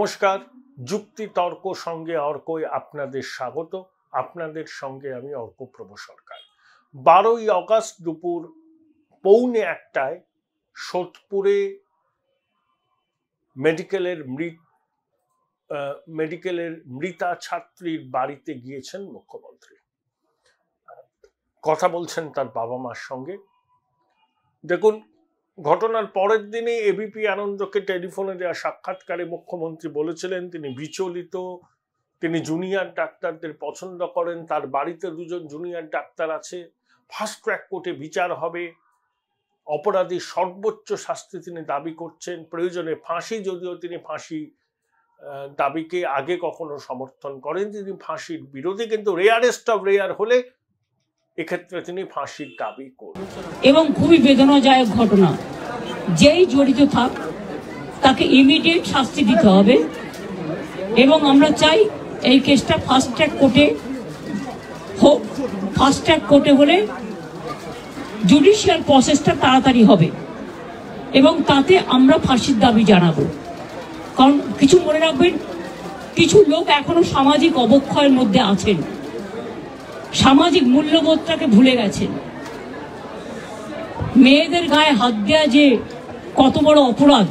নমস্কার, যুক্তি তর্ক সঙ্গে অর্কই আপনাদের স্বাগত। আপনাদের সঙ্গে আমি অর্কপ্রভ সরকার। 12ই অগাস্ট দুপুর 1:45 সোদপুরে মেডিকেলের মৃতা ছাত্রীর বাড়িতে গিয়েছেন মুখ্যমন্ত্রী। কথা বলছেন তার বাবা মার সঙ্গে। দেখুন, ঘটনার পরের দিনে এবিপি আনন্দকে টেলিফোনে দেওয়া সাক্ষাৎকারে মুখ্যমন্ত্রী বলেছিলেন তিনি বিচলিত, তিনি জুনিয়র ডাক্তারদের পছন্দ করেন, তার বাড়িতে দুজন জুনিয়র ডাক্তার আছে, ফাস্ট ট্র্যাক কোর্টে বিচার হবে, অপরাধীর সর্বোচ্চ শাস্তি তিনি দাবি করছেন, প্রয়োজনে ফাঁসি, যদিও তিনি ফাঁসি দাবিকে আগে কখনো সমর্থন করেন, তিনি ফাঁসির বিরোধী, কিন্তু রেয়ারেস্ট অফ রেয়ার হলে এক্ষেত্রে তিনি ফাঁসির দাবি করবেন। এবং খুবই বেদনাদায়ক ঘটনা, যেই জড়িত থাক তাকে ইমিডিয়েট শাস্তি দিতে হবে এবং আমরা চাই এই কেসটা ফাস্ট ট্র্যাক কোর্টে হোক। ফাস্ট ট্র্যাক কোর্টে হলে জুডিশিয়াল প্রসেসটা তাড়াতাড়ি হবে এবং তাতে আমরা ফাঁসির দাবি জানাবো। কারণ কিছু মনে রাখবেন, কিছু লোক এখনো সামাজিক অবক্ষয়ের মধ্যে আছেন, সামাজিক মূল্যবোধটাকে ভুলে গেছেন। মেয়েদের গায়ে হাত দেওয়া যে কত বড় অপরাধ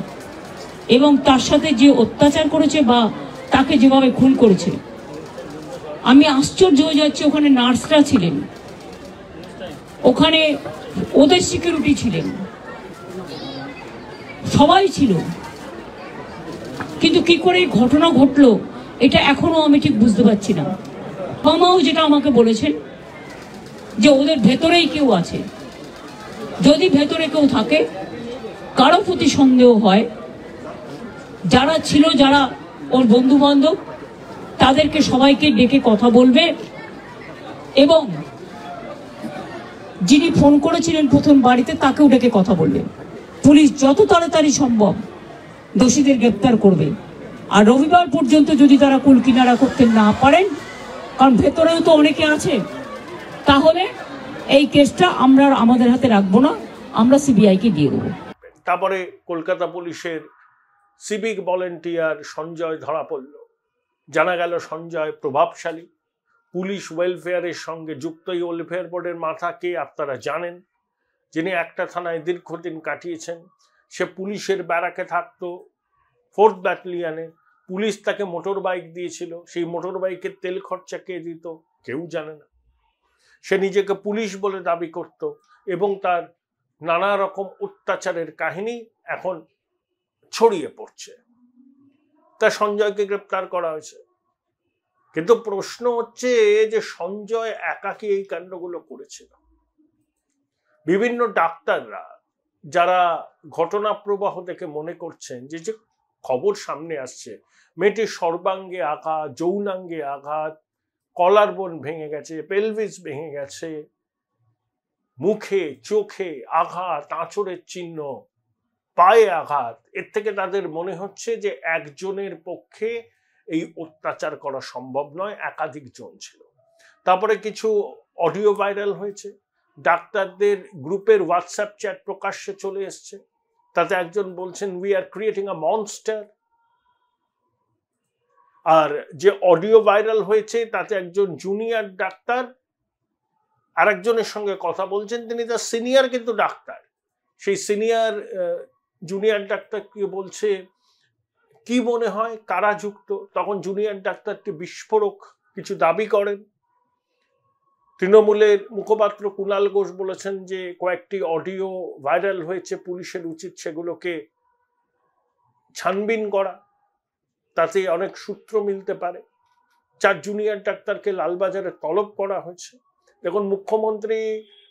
এবং তার সাথে যে অত্যাচার করেছে বা তাকে যেভাবে খুন করেছে, আমি আশ্চর্য হয়ে যাচ্ছি। ওখানে নার্সরা ছিলেন, ওখানে ওদের সিকিউরিটি ছিলেন, সবাই ছিল, কিন্তু কি করে ঘটনা ঘটলো এটা এখনো আমি ঠিক বুঝতে পারছি না। মামাও যেটা আমাকে বলেছেন যে ওদের ভেতরেই কেউ আছে, যদি ভেতরে কেউ থাকে, কারো প্রতি সন্দেহ হয়, যারা ছিল, যারা ওর বন্ধু বান্ধব, তাদেরকে সবাইকে ডেকে কথা বলবে এবং যিনি ফোন করেছিলেন প্রথম বাড়িতে তাকেও ডেকে কথা বলবে। পুলিশ যত তাড়াতাড়ি সম্ভব দোষীদের গ্রেপ্তার করবে। আর রবিবার পর্যন্ত যদি তারা কুল কিনারা করতে না পারেন, কারণ ভেতরেও তো অনেকে আছে, তাহলে এই কেসটা আমরা আমাদের হাতে রাখবো না, আমরা সিবিআইকে দিয়ে দেবো। তারপরে কলকাতা পুলিশের সিভিক ভলেন্টিয়ার সঞ্জয় ধরা পড়ল। জানা গেল সঞ্জয় প্রভাবশালী, পুলিশ ওয়েলফেয়ারের সঙ্গে যুক্ত। এই ওয়েলফেয়ার বোর্ডের মাথা কে আপনারা জানেন, যিনি একটা থানায় দীর্ঘদিন কাটিয়েছেন। সে পুলিশের ব্যারাকে থাকতো, 4th ব্যাটালিয়নে। পুলিশ তাকে মোটর বাইক দিয়েছিল, সেই মোটর বাইকের তেল খরচা কে দিত কেউ জানে না। সে নিজেকে পুলিশ বলে দাবি করত এবং তার নানা রকম অত্যাচারের কাহিনী এখন ছড়িয়ে পড়ছে। তা সঞ্জয়কে গ্রেপ্তার করা হয়েছে, কিন্তু প্রশ্ন হচ্ছে যে সঞ্জয় একাকী এই কাণ্ডগুলো করেছিল। বিভিন্ন ডাক্তাররা যারা ঘটনা প্রবাহ দেখে মনে করছেন যে যে খবর সামনে আসছে, মেয়েটির সর্বাঙ্গে আঘাত, যৌনাঙ্গে আঘাত, কলার বোন ভেঙে গেছে, পেলভিস ভেঙে গেছে, মুখে চোখে আঘাত, আঁচড়ের চিহ্ন, পায়ে আঘাত, এর থেকে তাদের মনে হচ্ছে যে একজনের পক্ষে এই অত্যাচার করা সম্ভব নয়, একাধিক জন ছিল। তারপরে কিছু অডিও ভাইরাল হয়েছে, ডাক্তারদের গ্রুপের হোয়াটসঅ্যাপ চ্যাট প্রকাশ্যে চলে এসছে, তাতে একজন বলছেন we are creating a monster. আর যে অডিও ভাইরাল হয়েছে তাতে একজন জুনিয়র ডাক্তার আর একজনের সঙ্গে কথা বলছেন, তিনি তার সিনিয়র কিন্তু ডাক্তার। সেই সিনিয়র জুনিয়র ডাক্তারকে বলছে কি মনে হয় কারা যুক্ত। তখন জুনিয়র ডাক্তারটি বিস্ফোরক কিছু দাবি করেন। তৃণমূলের মুখপাত্র কুণাল ঘোষ বলেছেন যে কয়েকটি অডিও ভাইরাল হয়েছে, পুলিশের উচিত সেগুলোকে ছানবিন করা, তাতে অনেক সূত্র মিলতে পারে। 4 জুনিয়র ডাক্তারকে লালবাজারে তলব করা হয়েছে। দেখুন, মুখ্যমন্ত্রী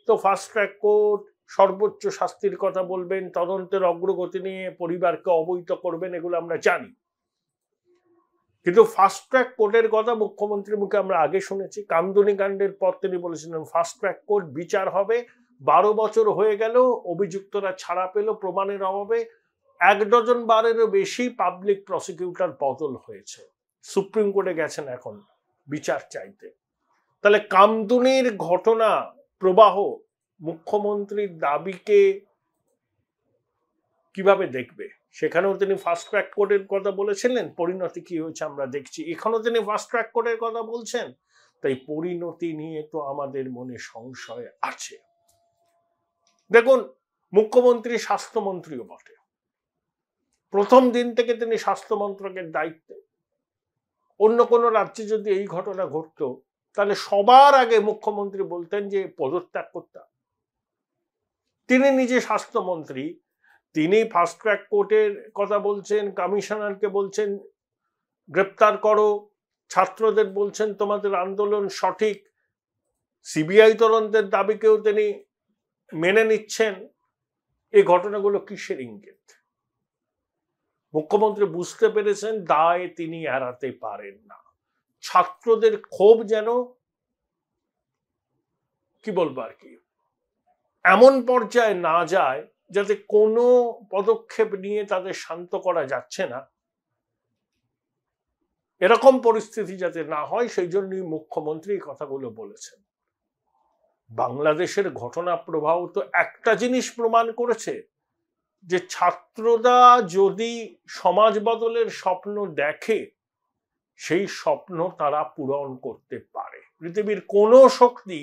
তো ফাস্ট ট্র্যাক কোর্ট, সর্বোচ্চ শাস্তির কথা বলবেন, তদন্তের অগ্রগতি নিয়ে পরিবারকে অবহিত করবেন, এগুলো আমরা জানি। কিন্তু ফাস্ট ট্র্যাক কোর্টের কথা মুখ্যমন্ত্রীর মুখে আমরা আগে শুনেছি। কামদুনি কাণ্ডের পর তিনি বলেছিলেন ফাস্ট ট্র্যাক কোর্ট, বিচার হবে। 12 বছর হয়ে গেল, অভিযুক্তরা ছাড়া পেল প্রমাণের অভাবে। 1 ডজন বারেরও বেশি পাবলিক প্রসিকিউটর বদল হয়েছে, সুপ্রিম কোর্টে গেছেন এখন বিচার চাইতে। তাহলে কামদুনির ঘটনা প্রবাহ মুখ্যমন্ত্রীর দাবিকে কিভাবে দেখবে সেখানেও তিনি ফাস্ট ট্র্যাক কোর্টের কথা বলেছিলেন, পরিণতি কি হয়েছে আমরা দেখছি। এখানেও তিনি ফাস্ট ট্র্যাক কোর্টের কথা বলছেন। তাই পরিণতি নিয়ে তো আমাদের মনে সংশয় আছে। দেখুন, মুখ্যমন্ত্রী স্বাস্থ্যমন্ত্রীও বটে। প্রথম দিন থেকে তিনি স্বাস্থ্য মন্ত্রকের দায়িত্বে। অন্য কোনো রাজ্যে যদি এই ঘটনা ঘটতো তাহলে সবার আগে মুখ্যমন্ত্রী বলতেন যে পদত্যাগ করতে। তিনি নিজে স্বাস্থ্যমন্ত্রী, তিনি ফাস্ট ট্র্যাক কোর্টের কথা বলছেন, কমিশনারকে বলছেন গ্রেপ্তার করো, ছাত্রদের বলছেন তোমাদের আন্দোলন সঠিক, সিবিআই তদন্তের দাবিকেও তিনি মেনে নিচ্ছেন। এই ঘটনাগুলো কিসের ইঙ্গিত? মুখ্যমন্ত্রী বুঝতে পেরেছেন দায় তিনি এড়াতে পারেন না। ছাত্রদের ক্ষোভ যেন কি বলবো আর কি এমন পর্যায়ে না যায় যাতে কোনো পদক্ষেপ নিয়ে তাদের শান্ত করা যাচ্ছে না, এরকম পরিস্থিতি যাতে না হয় সেই জন্যই মুখ্যমন্ত্রী কথাগুলো বলেছেন। বাংলাদেশের ঘটনা প্রবাহ তো একটা জিনিস প্রমাণ করেছে যে ছাত্ররা যদি সমাজ বদলের স্বপ্ন দেখে সেই স্বপ্ন তারা পূরণ করতে পারে। পৃথিবীর কোনো শক্তি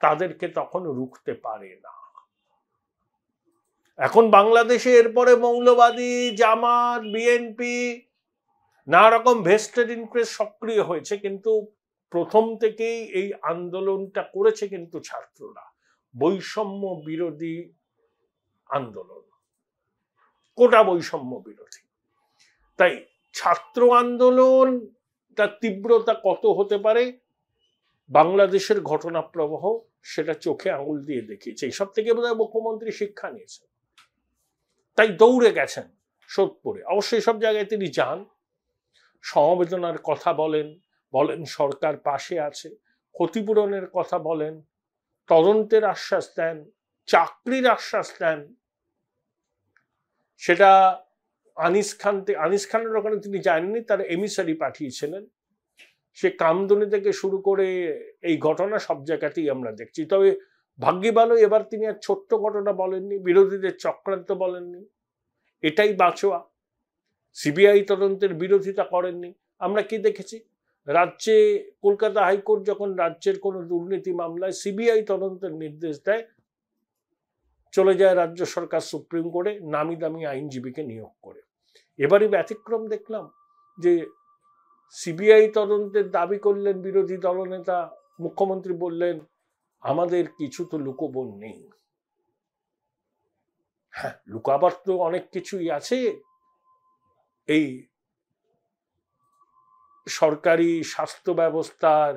তাদেরকে তখন রুখতে পারে না। এখন বাংলাদেশে এরপরে মৌলবাদী, জামাত, বিএনপি নানা রকম ভেস্টেড ইন্টারেস্ট সক্রিয় হয়েছে, কিন্তু প্রথম থেকেই এই আন্দোলনটা করেছে কিন্তু ছাত্ররা। বৈষম্য বিরোধী আন্দোলন, কোটা বৈষম্য বিরোধী। তাই ছাত্র আন্দোলন তার তীব্রতা কত হতে পারে বাংলাদেশের ঘটনা প্রবাহ সেটা চোখে আঙুল দিয়ে দেখিয়েছে। এইসব থেকে বোধহয় মুখ্যমন্ত্রী শিক্ষা নিয়েছেন, তাই দৌড়ে গেছেন সোদপুরে। অবশ্যই সব জায়গায় তিনি যান, সমবেদনার কথা বলেন, বলেন সরকার পাশে আছে, ক্ষতিপূরণের কথা বলেন, তদন্তের আশ্বাস দেন, চাকরির আশ্বাস দেন। সেটা আনিস খানের ওখানে তিনি যাননি, তার এমিসারি পাঠিয়েছিলেন। সে কামদুনি থেকে শুরু করে এই ঘটনা সব জায়গাতেই আমরা দেখছি। তবে ভাগ্যি ভালো এবার তিনি আর ছোট্ট ঘটনা বলেননি, বিরোধীদের চক্রান্ত বলেননি, এটাই বাঁচোয়া। সিবিআই তদন্তের বিরোধিতা করেননি। আমরা কি দেখেছি, রাজ্যে কলকাতা হাইকোর্ট যখন রাজ্যের কোনো দুর্নীতি মামলায় সিবিআই তদন্তের নির্দেশ দেয়, চলে যায় রাজ্য সরকার সুপ্রিম কোর্টে নামি দামি আইনজীবীকে নিয়োগ করে। এবারই ব্যতিক্রম দেখলাম যে সিবিআই তদন্তের দাবি করলেন বিরোধী দলনেতা, মুখ্যমন্ত্রী বললেন আমাদের কিছু তো লুকোবো নেই। হ্যাঁ, লুকাবার তো অনেক কিছুই আছে। এই সরকারি স্বাস্থ্য ব্যবস্থার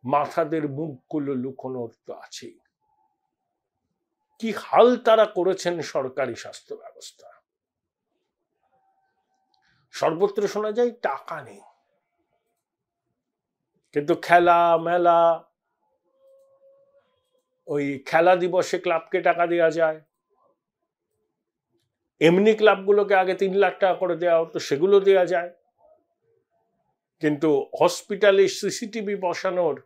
মাথাদের মুখগুলো লুকোনোর তো আছেই। কি হাল তারা করেছেন সরকারি স্বাস্থ্য ব্যবস্থা। সর্বত্র শোনা যায় টাকা নেই, কিন্তু খেলা মেলা, ওই খেলা দিবসে ক্লাবকে টাকা দেওয়া যায়, এমনি ক্লাবগুলোকে আগে 3 লাখ টাকা করে দেওয়া হতো, সেগুলো দেওয়া যায়। কিন্তু হসপিটালে সিসিটিভি বসানোর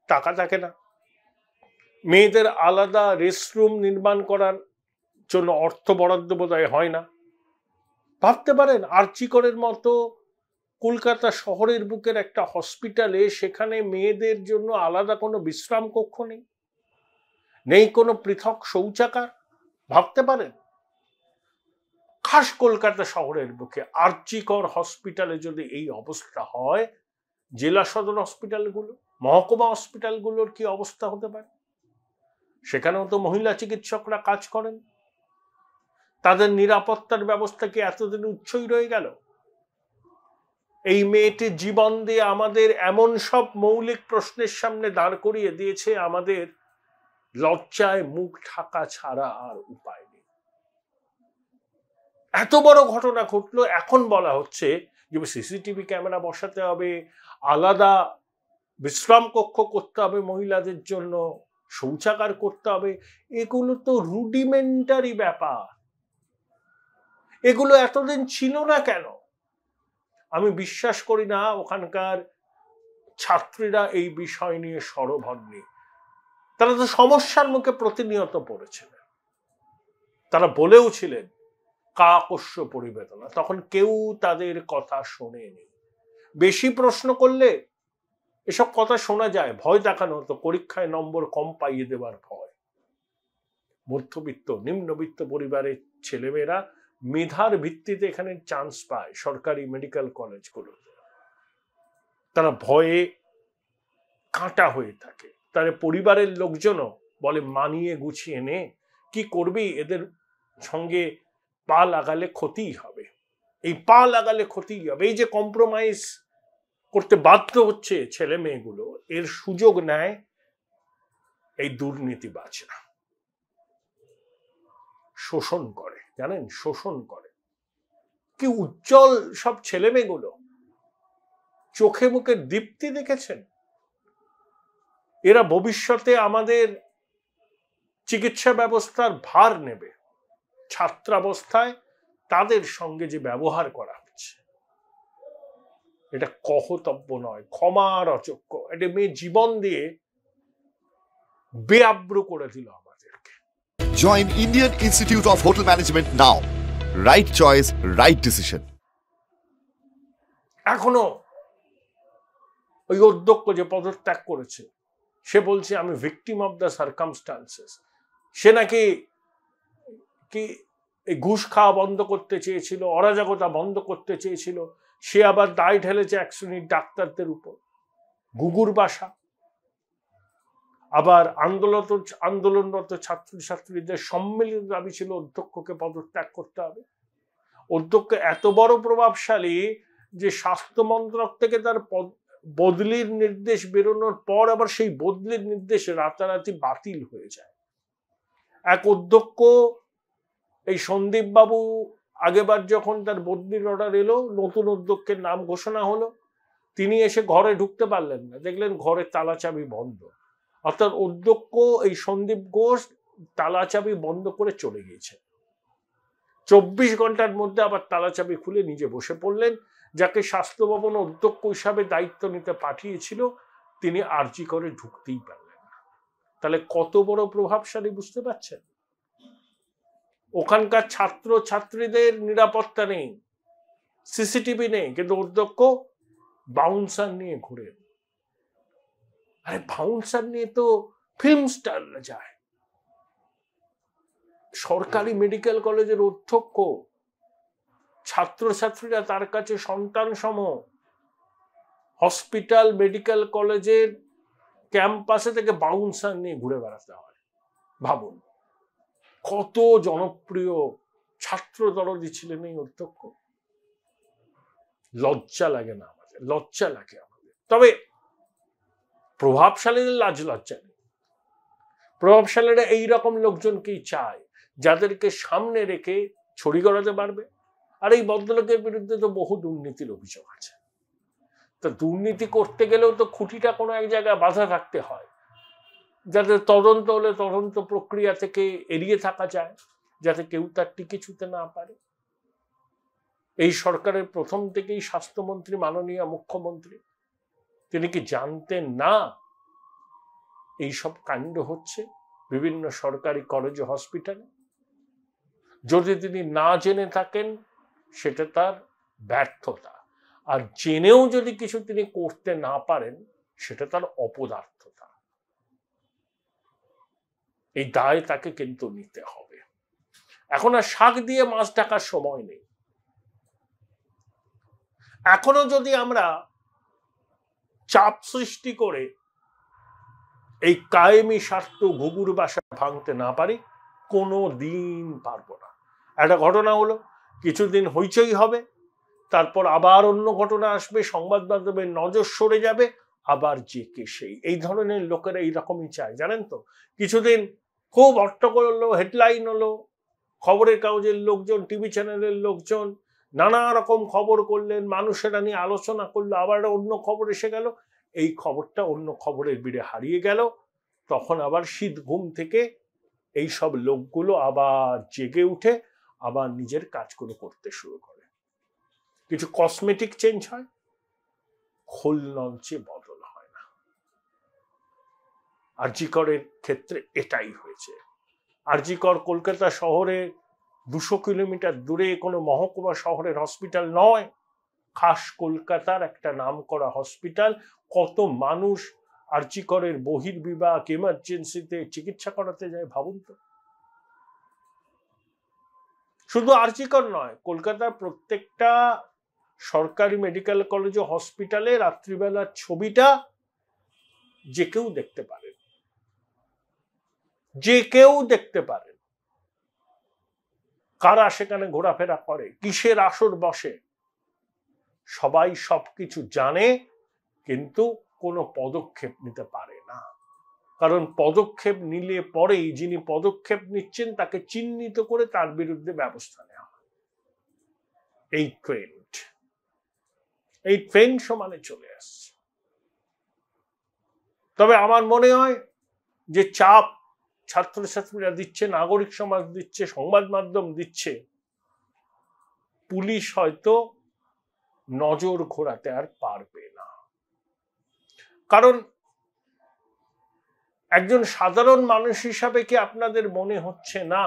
টাকা থাকে না। মেয়েদের আলাদা রেস্টরুম নির্মাণ করার জন্য অর্থ বরাদ্দ বোধহয় হয় না। ভাবতে পারেন আরজি করের মতো কলকাতা শহরের বুকের একটা হসপিটালে সেখানে মেয়েদের জন্য আলাদা কোনো বিশ্রাম কক্ষ নেই, নেই কোনো পৃথক শৌচাগার। ভাবতে পারেন খাস কলকাতা শহরের বুকে আরজি কর হসপিটালে যদি এই অবস্থা হয়, জেলা সদর হসপিটালগুলো, মহকুমা হসপিটালগুলোর কি অবস্থা হতে পারে? সেখানেও তো মহিলা চিকিৎসকরা কাজ করেন, তাদের নিরাপত্তার ব্যবস্থা কি এতদিন উচ্চই রয়ে গেল? এই মেয়েটি জীবন দিয়ে আমাদের এমন সব মৌলিক প্রশ্নের সামনে দাঁড় করিয়ে দিয়েছে, আমাদের লজ্জায় মুখ ঢাকা ছাড়া আর উপায় নেই। এত বড় ঘটনা ঘটলো, এখন বলা হচ্ছে যে সিসিটিভি ক্যামেরা বসাতে হবে, আলাদা বিশ্রাম কক্ষ করতে হবে মহিলাদের জন্য, শৌচাগার করতে হবে। এগুলো তো রুডিমেন্টারি ব্যাপার, এগুলো এতদিন ছিল না কেন? আমি বিশ্বাস করি না ওখানকার ছাত্রীরা এই বিষয় নিয়ে সরব হননি। তারা তো সমস্যার মুখে প্রতিনিয়ত পড়েছিলেন, তারা বলেও ছিলেন কাকস্য পরিবেদনা, তখন কেউ তাদের কথা শোনেনি। বেশি প্রশ্ন করলে এসব কথা শোনা যায়, ভয় দেখানো হতো, পরীক্ষায় নম্বর কম পাইয়ে দেওয়ার ভয়। মধ্যবিত্ত নিম্নবিত্ত পরিবারের ছেলেমেয়েরা মেধার ভিত্তিতে এখানে চান্স পায় সরকারি মেডিকেল কলেজগুলোতে। তারা ভয়ে কাঁটা হয়ে থাকে। তার পরিবারের লোকজনও বলে মানিয়ে গুছিয়ে নে, কি করবি, এদের সঙ্গে পা লাগালে ক্ষতিই হবে, এই পা লাগালে ক্ষতিই হবে। এই যে কম্প্রোমাইজ করতে বাধ্য হচ্ছে ছেলে মেয়েগুলো, এর সুযোগ নেয় এই দুর্নীতিবাজরা, শোষণ করে, জানেন, শোষণ করে। কি উজ্জ্বল সব ছেলে মেয়েগুলো, চোখে মুখে দীপ্তি দেখেছেন। এরা ভবিষ্যতে আমাদের চিকিৎসা ব্যবস্থার ভার নেবে। ছাত্রাবস্থায় তাদের সঙ্গে যে ব্যবহার করা হচ্ছে, এটা কহতব্য নয়, ক্ষমার অযোগ্য। এটা মেয়ে জীবন দিয়ে বেআব্রু করে দিল আমাদেরকে। Join Indian Institute of Hotel Management now. Right choice, right decision. এখনো ওই অধ্যক্ষ যে পদত্যাগ করেছে, সে বলছে আমি ভিকটিম অফ দ্য সার্কামস্টান্সেস। সে নাকি কি এই ঘুষ খাওয়া বন্ধ করতে চেয়েছিল, অরাজকতা বন্ধ করতে চেয়েছিল, সে আবার দায় ঢেলেছে এক শ্রেণীর ডাক্তারদের উপর। গুগুর বাসা। আবার আন্দোলনরত ছাত্রছাত্রীদের সম্মিলিত দাবি ছিল অধ্যক্ষকে পদত্যাগ করতে হবে। অধ্যক্ষ এত বড় প্রভাবশালী যে স্বাস্থ্য মন্ত্রক থেকে তার বদলির নির্দেশ বেরোনোর পর আবার সেই বদলির নির্দেশ রাতারাতি বাতিল হয়ে যায়। এক অধ্যক্ষ, এই সন্দীপ বাবু, আগেবার যখন তার বদলির অর্ডার এলো, নতুন অধ্যক্ষের নাম ঘোষণা হলো, তিনি এসে ঘরে ঢুকতে পারলেন না, দেখলেন ঘরের তালা চাবি বন্ধ। অর্থাৎ অধ্যক্ষ এই সন্দীপ ঘোষ তালা চাবি বন্ধ করে চলে গিয়েছে। 24 ঘন্টার মধ্যে আবার তালা চাবি খুলে নিজে বসে পড়লেন। যাকে স্বাস্থ্য ভবন অধ্যক্ষ হিসাবে দায়িত্ব নিতে পাঠিয়েছিল, তিনি আরজি করে ঢুকতেই পারলেন না। তাহলে কত বড় প্রভাবশালী বুঝতে পারছেন? ওখানকার ছাত্র ছাত্রীদের নিরাপত্তা নেই, সিসিটিভি নেই, কিন্তু অধ্যক্ষ বাউন্সার নিয়ে ঘুরে। আরে বাউন্সার নিয়ে তো ফিল্ম স্টাররা যায়। সরকারি মেডিকেল কলেজের অধ্যক্ষ, ছাত্রছাত্রীরা তার কাছে সন্তান সম। হসপিটাল মেডিকেল কলেজের ক্যাম্পাসে থেকে বাউন্সার নিয়ে ঘুরে বেড়াতে হয়। ভাবুন কত জনপ্রিয় ছাত্র দরদি ছিলেন এই অধ্যক্ষ। লজ্জা লাগে না আমাদের? লজ্জা লাগে আমাদের। তবে প্রভাবশালীদের লাজ লজ্জা নেই। প্রভাবশালীরা এইরকম লোকজনকেই চায়, যাদেরকে সামনে রেখে ছড়ি গড়াতে পারবে। আর এই ভদ্রলোকের বিরুদ্ধে তো বহু দুর্নীতির অভিযোগ আছে। তা দুর্নীতি করতে গেলেও তো খুঁটিটা কোনো এক জায়গায় বাধা থাকতে হয়, যাতে তদন্ত হলে তদন্ত প্রক্রিয়া থেকে এড়িয়ে থাকা যায়, যাতে কেউ তার টিকে ছুঁতে না পারে। এই সরকারের প্রথম থেকেই স্বাস্থ্যমন্ত্রী, মাননীয় মুখ্যমন্ত্রী, তিনি কি জানতেন না এইসব কাণ্ড হচ্ছে বিভিন্ন সরকারি কলেজ ও হসপিটালে? যদি তিনি না জেনে থাকেন, সেটা তার ব্যর্থতা। আর জেনেও যদি কিছু তিনি করতে না পারেন, সেটা তার অপদার্থতা। এই দায় তাকে কিন্তু নিতে হবে। এখন আর শাক দিয়ে মাছ ঢাকার সময় নেই। এখনো যদি আমরা চাপ সৃষ্টি করে এই কায়েমি স্বার্থ ঘুঘুর বাসা ভাঙতে না পারি, কোনো দিন পারবো না। একটা ঘটনা হলো, কিছুদিন হইচই হবে, তারপর আবার অন্য ঘটনা আসবে, সংবাদ মাধ্যমের নজর সরে যাবে, আবার যে কে সেই। এই ধরনের লোকেরা এইরকমই চায়, জানেন তো। কিছুদিন খুব হট্টগোল হলো, হেডলাইন হলো, খবরের কাগজের লোকজন, টিভি চ্যানেলের লোকজন নানা রকম খবর করলেন, মানুষেরা নিয়ে আলোচনা করলো, আবার অন্য খবর এসে গেল, এই খবরটা অন্য খবরের ভিড়ে হারিয়ে গেল। তখন আবার শীত ঘুম থেকে এই সব লোকগুলো আবার জেগে উঠে আবার নিজের কাজগুলো করতে শুরু করে। কিছু কসমেটিক চেঞ্জ হয়, খোল নলচে বদল হয় না। আরজি করের ক্ষেত্রে এটাই হয়েছে। আরজি কর কলকাতা শহরে 200 কিলোমিটার দূরে কোনো মহকুমা শহরের হসপিটাল নয়, খাস কলকাতার একটা নামকরা হসপিটাল। কত মানুষ আরজি করের বহির্বিভাগ এমার্জেন্সিতে চিকিৎসা করাতে যায় ভাবুন তো। শুধু আরজি কর নয়, কলকাতার প্রত্যেকটা সরকারি মেডিকেল কলেজ ও হসপিটালে রাত্রিবেলার ছবিটা যে কেউ দেখতে পারেন, যে কেউ দেখতে পারেন। কারা সেখানে ঘোরাফেরা করে, কিসের আসর বসে, সবাই সবকিছু জানে, কিন্তু কোনো পদক্ষেপ নিতে পারে না। কারণ পদক্ষেপ নিলে পরেই যিনি পদক্ষেপ নিচ্ছেন তাকে চিহ্নিত করে তার বিরুদ্ধে ব্যবস্থা নেওয়া হয়। এই ট্রেন্ড সমানে চলে আসছে। তবে আমার মনে হয় যে চাপ ছাত্রছাত্রীরা দিচ্ছে, নাগরিক সমাজ দিচ্ছে, সংবাদ মাধ্যম দিচ্ছে, পুলিশ হয়তো নজর ঘোরাতে আর পারবে না। কারণ একজন সাধারণ মানুষ হিসাবে কি আপনাদের মনে হচ্ছে না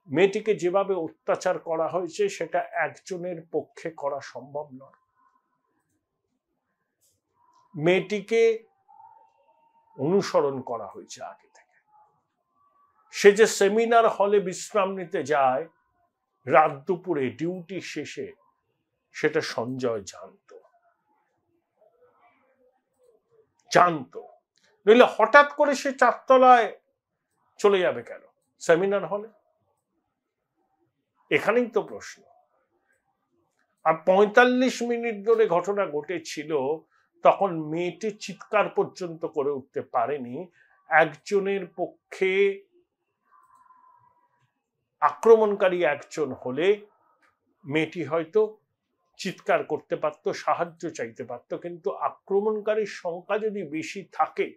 মেয়েটিকে যেভাবে অত্যাচার করা হয়েছে সেটা একজনের পক্ষে করা সম্ভব নয়? মেয়েটিকে অনুসরণ করা হয়েছে আগে থেকে। সে যে সেমিনার হলে বিশ্রাম নিতে যায় রাত দুপুরে ডিউটি শেষে, সেটা সঞ্জয় জানতো। নইলে হঠাৎ করে সে 4 তলায় চলে যাবে কেন সেমিনার হলে? এখানেই তো প্রশ্ন। আর 45 মিনিট ধরে ঘটনা ঘটেছিল, তখন মেয়েটি চিৎকার পর্যন্ত করে উঠতে পারেনি। একজনের পক্ষে আক্রমণকারী একজন হলে মেয়েটি হয়তো চিৎকার করতে পারতো, সাহায্য চাইতে পারতো, কিন্তু আক্রমণকারীর সংখ্যা যদি বেশি থাকে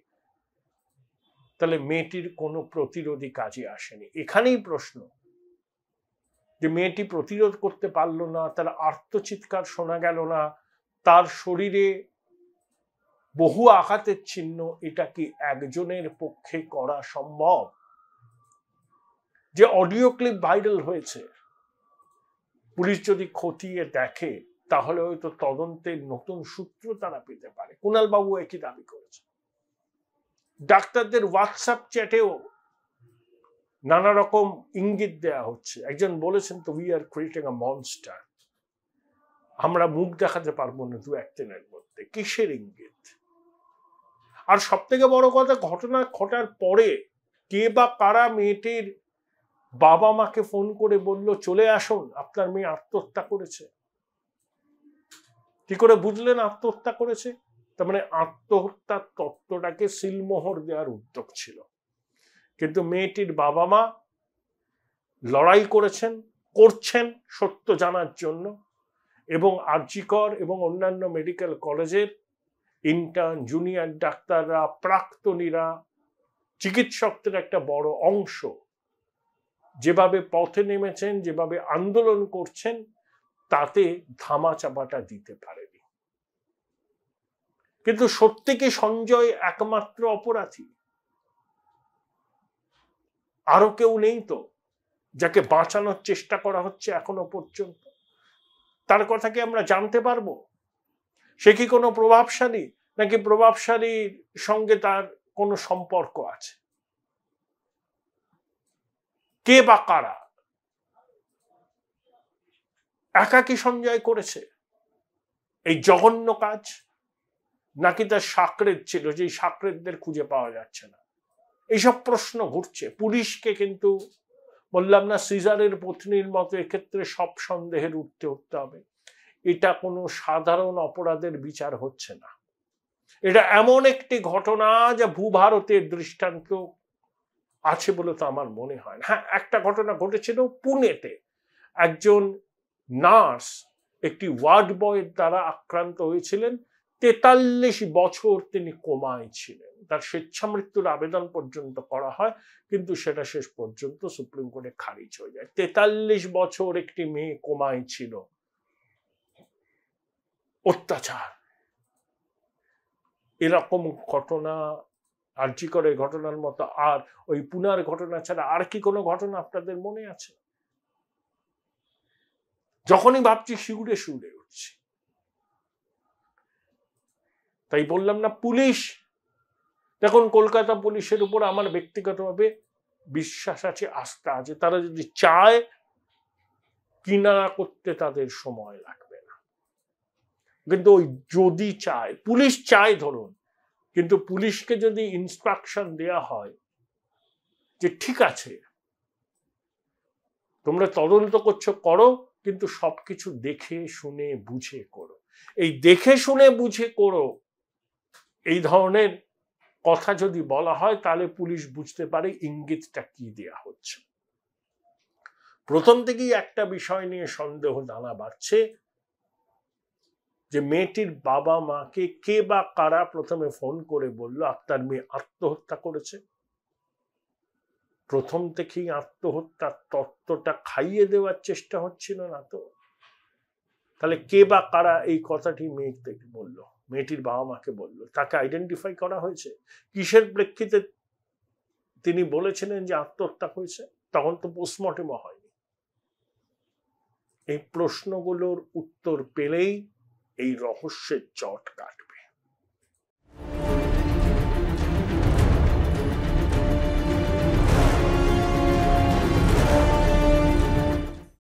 তাহলে মেয়েটির কোনো প্রতিরোধী কাজে আসেনি। এখানেই প্রশ্ন যে মেয়েটি প্রতিরোধ করতে পারলো না, তার আর্তচিৎকার শোনা গেল না, তার শরীরে বহু আঘাতের চিহ্ন, এটা কি একজনের পক্ষে করা সম্ভব? যে অডিও ক্লিপ ভাইরাল হয়েছে, পুলিশ যদি খতিয়ে দেখে তাহলে হয়তো তদন্তের নতুন সূত্র তারা পেতে পারে। কুণাল বাবু একই দাবি করেছে। ডাক্তারদের হোয়াটসঅ্যাপ চ্যাটেও নানা রকম ইঙ্গিত দেয়া হচ্ছে। একজন বলেছেন তো, we are creating a monster, আমরা মুখ দেখাতে পারবো না 2-1 দিনের মধ্যে। কিসের ইঙ্গিত? আর সব থেকে বড় কথা, ঘটনা ঘটার পরে কে বা কারা মেয়েটির বাবা মাকে ফোন করে বলল চলে আসুন, আপনার মেয়ে আত্মহত্যা করেছে? কি করে বুঝলেন আত্মহত্যা করেছে? তার মানে আত্মহত্যার তত্ত্বটাকে সিলমোহর দেওয়ার উদ্যোগ ছিল। কিন্তু মেয়েটির বাবা মা লড়াই করছেন সত্য জানার জন্য, এবং আরজি কর এবং অন্যান্য মেডিকেল কলেজের ইন্টার্ন, জুনিয়র ডাক্তাররা, প্রাক্তনীরা, চিকিৎসকদের একটা বড় অংশ যেভাবে পথে নেমেছেন, যেভাবে আন্দোলন করছেন, তাতে ধামাচাপাটা দিতে পারেনি। কিন্তু সত্যি কি সঞ্জয় একমাত্র অপরাধী? আরো কেউ নেই তো যাকে বাঁচানোর চেষ্টা করা হচ্ছে এখনো পর্যন্ত? তার কথা কি আমরা জানতে পারবো? সে কি কোনো প্রভাবশালী, নাকি প্রভাবশালীর সঙ্গে তার কোনো সম্পর্ক আছে? কে বা কারা? একা কি সঞ্জয় করেছে এই জঘন্য কাজ, নাকি তার সাকরেদ ছিল, যে সাকরেদদের খুঁজে পাওয়া যাচ্ছে না? এইসব প্রশ্ন ঘুরছে। পুলিশকে কিন্তু বললাম না, সিজারের পত্নীর মতো এক্ষেত্রে সব সন্দেহের উঠতে হবে। এটা কোনো সাধারণ অপরাধের বিচার হচ্ছে না। এটা এমন একটি ঘটনা যা ভূভারতের দৃষ্টান্ত আছে বলে তো আমার মনে হয় না। হ্যাঁ, একটা ঘটনা ঘটেছিল পুনেতে। একজন নার্স একটি ওয়ার্ড বয়ের দ্বারা আক্রান্ত হয়েছিলেন। 43 বছর তিনি কোমায় ছিলেন। তার স্বেচ্ছামৃত্যুর আবেদন পর্যন্ত করা হয়, কিন্তু সেটা শেষ পর্যন্ত সুপ্রিম কোর্টে খারিজ হয়ে যায়। 43 বছর একটি মেয়ে কোমায় ছিল। অত্যাচার। এরকম ঘটনা আরজি করে ঘটনার মতো আর ওই পুনার ঘটনা ছাড়া আর কি কোনো ঘটনা আপনাদের মনে আছে? যখনই ভাবছি শিউরে শিউরে উঠছি। তাই বললাম না, পুলিশ, দেখুন কলকাতা পুলিশের উপর আমার ব্যক্তিগতভাবে বিশ্বাস আছে, আস্থা আছে। তারা যদি চায়, কিনারা করতে তাদের সময় লাগবে না। কিন্তু ওই যদি চায়, পুলিশ চায় ধরুন, কিন্তু পুলিশকে যদি ইনস্ট্রাকশন দেয়া হয় যে ঠিক আছে তোমরা তদন্ত করছো, করো, কিন্তু সবকিছু দেখে শুনে বুঝে করো। এই দেখে শুনে বুঝে করো এই ধরনের কথা যদি বলা হয়, তাহলে পুলিশ বুঝতে পারে ইঙ্গিতটা কি দেয়া হচ্ছে। প্রথম থেকেই একটা বিষয় নিয়ে সন্দেহ দানা বাড়ছে যে মেয়েটির বাবা মাকে কে বা কারা প্রথমে ফোন করে বলল আপনার মেয়ে আত্মহত্যা করেছে। প্রথম থেকেই আত্মহত্যার তত্ত্বটা খাইয়ে দেওয়ার চেষ্টা হচ্ছিল না তো? তাহলে কে বা কারা এই কথাটি মেয়েটিকে বলল, মেয়েটির বাবা মাকে বলল? তাকে আইডেন্টিফাই করা হয়েছে? কিসের প্রেক্ষিতে তিনি বলেছিলেন যে আত্মহত্যা হয়েছে? তখন তো পোস্টমর্টেমও হয়নি। এই প্রশ্নগুলোর উত্তর পেলেই এই রহস্যের জট কাটবে।